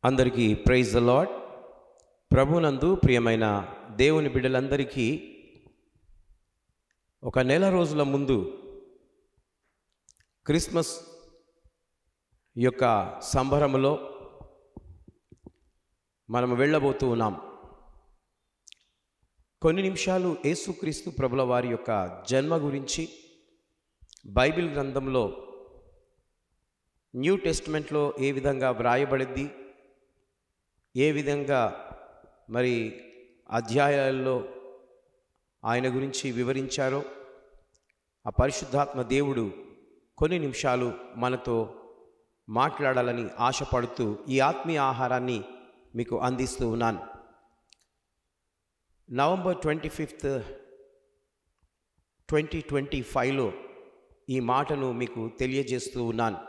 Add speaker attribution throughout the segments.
Speaker 1: అందరికీ praise the lord. ప్రభునందు ప్రియమైన దేవుని బిడ్డలందరికీ ఒక నెల రోజుల ముందు క్రిస్మస్ యొక్క సంబరములో మనం వెళ్ళబోతూ ఉన్నాం. కొన్ని నిమిషాలు యేసుక్రీస్తు ప్రభుల వారి యొక్క జన్మ గురించి బైబిల్ గ్రంథంలో న్యూ టెస్ట్మెంట్లో ఏ విధంగా వ్రాయబడింది, ఏ విధంగా మరి అధ్యాయాల్లో ఆయన గురించి వివరించారో ఆ పరిశుద్ధాత్మ దేవుడు కొన్ని నిమిషాలు మనతో మాట్లాడాలని ఆశపడుతూ ఈ ఆత్మీయ ఆహారాన్ని మీకు అందిస్తూ ఉన్నాను. నవంబర్ 25, 2025లో ఈ మాటను మీకు తెలియజేస్తూ ఉన్నాను.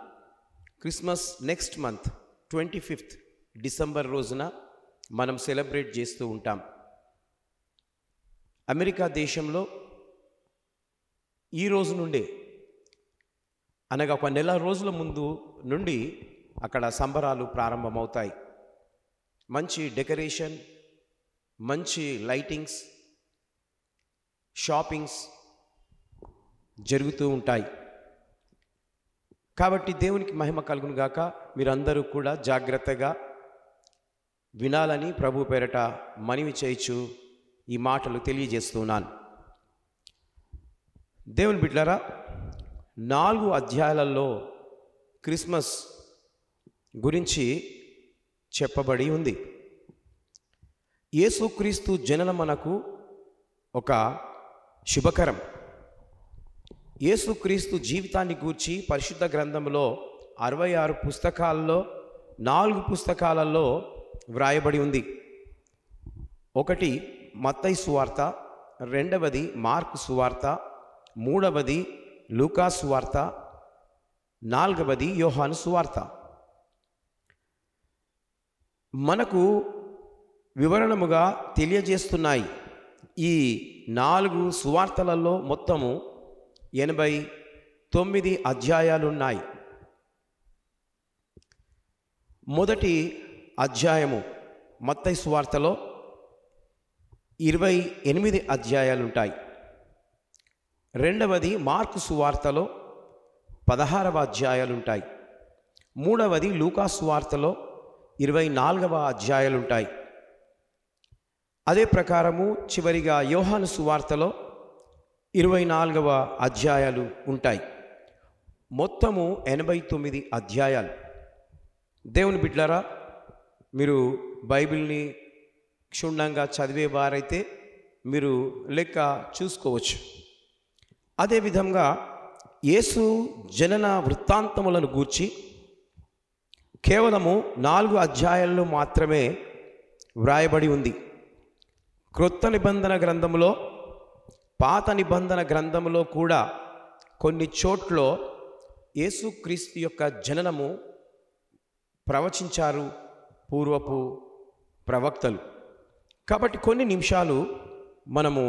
Speaker 1: క్రిస్మస్ నెక్స్ట్ మంత్ 25 డిసెంబర్ రోజున మనం సెలబ్రేట్ చేస్తూ ఉంటాం. అమెరికా దేశంలో ఈ రోజు నుండే అనగా ఒక నెల రోజుల ముందు నుండి అక్కడ సంబరాలు ప్రారంభమవుతాయి. మంచి డెకరేషన్, మంచి లైటింగ్స్, షాపింగ్స్ జరుగుతూ ఉంటాయి. కాబట్టి దేవునికి మహిమ కలుగును గాక. మీరందరూ కూడా జాగ్రత్తగా వినాలని ప్రభు పేరట మనవి చేయించు ఈ మాటలు తెలియజేస్తున్నాను. దేవుని బిడ్డలారా, 4 అధ్యాయాలలో క్రిస్మస్ గురించి చెప్పబడి ఉంది. యేసుక్రీస్తు జననం మనకు ఒక శుభకరం. యేసుక్రీస్తు జీవితాన్ని గూర్చి పరిశుద్ధ గ్రంథంలో 66 పుస్తకాల్లో 4 పుస్తకాలలో వ్రాయబడి ఉంది. ఒకటి మత్తయి సువార్త, రెండవది మార్కు సువార్త, మూడవది లూకా సువార్త, నాలుగవది యోహాను సువార్త. మనకు వివరణముగా తెలియజేస్తున్నాయి. ఈ 4 సువార్తలలో మొత్తము 89 అధ్యాయాలున్నాయి. మొదటి అధ్యాయము మత్తయి సువార్తలో 28 అధ్యాయాలుంటాయి. రెండవది మార్కు సువార్తలో 16వ అధ్యాయాలుంటాయి. మూడవది లూకా సువార్తలో 24వ అధ్యాయాలుంటాయి. అదే ప్రకారము చివరిగా యోహాను సువార్తలో 24వ అధ్యాయాలు ఉంటాయి. మొత్తము 89 అధ్యాయాలు. దేవుని బిడ్డలారా, మీరు బైబిల్ని క్షుణ్ణంగా చదివేవారైతే మీరు లెక్క చూసుకోవచ్చు. అదేవిధంగా యేసు జనన వృత్తాంతములను గూర్చి కేవలము 4 అధ్యాయాల్లో మాత్రమే వ్రాయబడి ఉంది. క్రొత్త నిబంధన గ్రంథములో, పాత నిబంధన గ్రంథములో కూడా కొన్ని చోట్ల యేసుక్రీస్తు యొక్క జననము ప్రవచించారు పూర్వపు ప్రవక్తలు. కాబట్టి కొన్ని నిమిషాలు మనము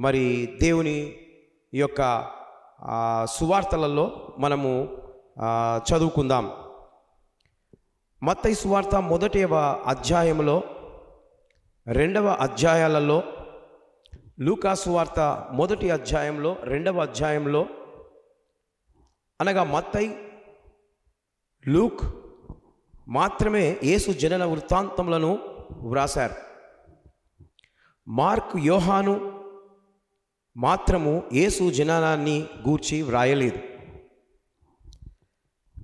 Speaker 1: మరి దేవుని యొక్క సువార్తలలో మనము చదువుకుందాం. మత్తయి సువార్త 1వ అధ్యాయంలో, 2వ అధ్యాయాలలో, లూకా సువార్త 1వ అధ్యాయంలో, 2వ అధ్యాయంలో, అనగా మత్తయి, లూక్ మాత్రమే యేసు జనన వృత్తాంతములను వ్రాశారు. మార్కు, యోహాను మాత్రము యేసు జననాన్ని గూర్చి వ్రాయలేదు.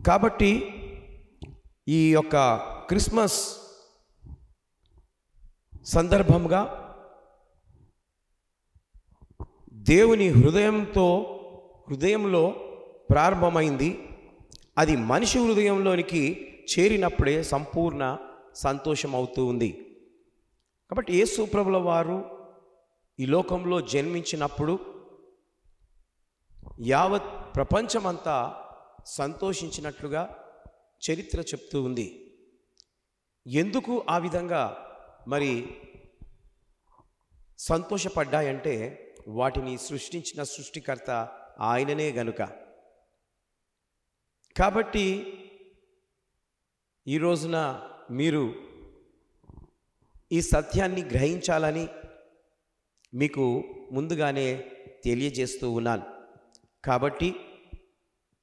Speaker 1: కాబట్టి ఈ యొక్క క్రిస్మస్ సందర్భంగా దేవుని హృదయంలో ప్రారంభమైంది. అది మనిషి హృదయంలోనికి చేరినప్పుడే సంపూర్ణ సంతోషం అవుతూ ఉంది. కాబట్టి యేసు ప్రభుల వారు ఈ లోకంలో జన్మించినప్పుడు యావత్ ప్రపంచమంతా సంతోషించినట్లుగా చరిత్ర చెప్తూ ఉంది. ఎందుకు ఆ విధంగా మరి సంతోషపడ్డాయంటే వాటిని సృష్టించిన సృష్టికర్త ఆయననే గనుక. కాబట్టి ఈ రోజున మీరు ఈ సత్యాన్ని గ్రహించాలని మీకు ముందుగానే తెలియజేస్తూ ఉన్నాను. కాబట్టి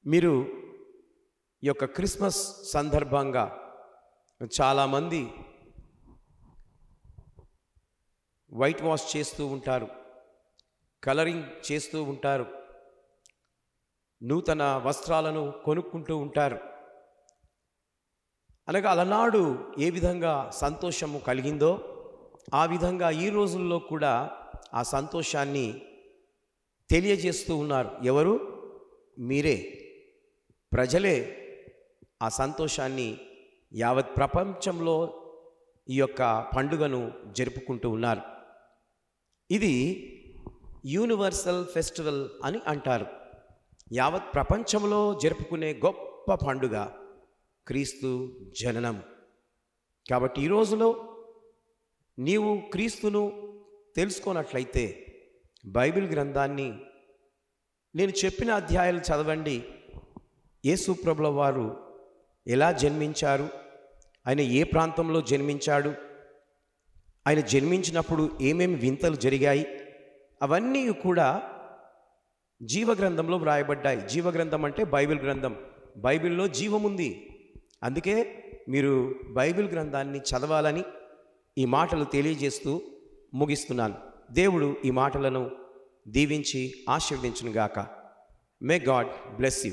Speaker 1: మీరు ఈ యొక్క క్రిస్మస్ సందర్భంగా చాలామంది వైట్ వాష్ చేస్తూ ఉంటారు, కలరింగ్ చేస్తూ ఉంటారు, నూతన వస్త్రాలను కొనుక్కుంటూ ఉంటారు. అనగా అలనాడు ఏ విధంగా సంతోషము కలిగిందో ఆ విధంగా ఈ రోజుల్లో కూడా ఆ సంతోషాన్ని తెలియజేస్తూ ఉన్నారు. ఎవరు? మీరే, ప్రజలే ఆ సంతోషాన్ని యావత్ ప్రపంచంలో ఈ యొక్క పండుగను జరుపుకుంటూ ఉన్నారు. ఇది యూనివర్సల్ ఫెస్టివల్ అని అంటారు. యావత్ ప్రపంచంలో జరుపుకునే గొప్ప పండుగ క్రీస్తు జననం. కాబట్టి ఈ రోజులో నీవు క్రీస్తును తెలుసుకున్నట్లయితే బైబిల్ గ్రంథాన్ని నేను చెప్పిన అధ్యాయాలు చదవండి. యేసు ప్రభుల వారు ఎలా జన్మించారు, ఆయన ఏ ప్రాంతంలో జన్మించాడు, ఆయన జన్మించినప్పుడు ఏమేమి వింతలు జరిగాయి, అవన్నీ కూడా జీవగ్రంథంలో వ్రాయబడ్డాయి. జీవగ్రంథం అంటే బైబిల్ గ్రంథం. బైబిల్లో జీవముంది. అందుకే మీరు బైబిల్ గ్రంథాన్ని చదవాలని ఈ మాటలు తెలియజేస్తూ ముగిస్తున్నాను. దేవుడు ఈ మాటలను దీవించి ఆశీర్వదించును గాక. May God bless you.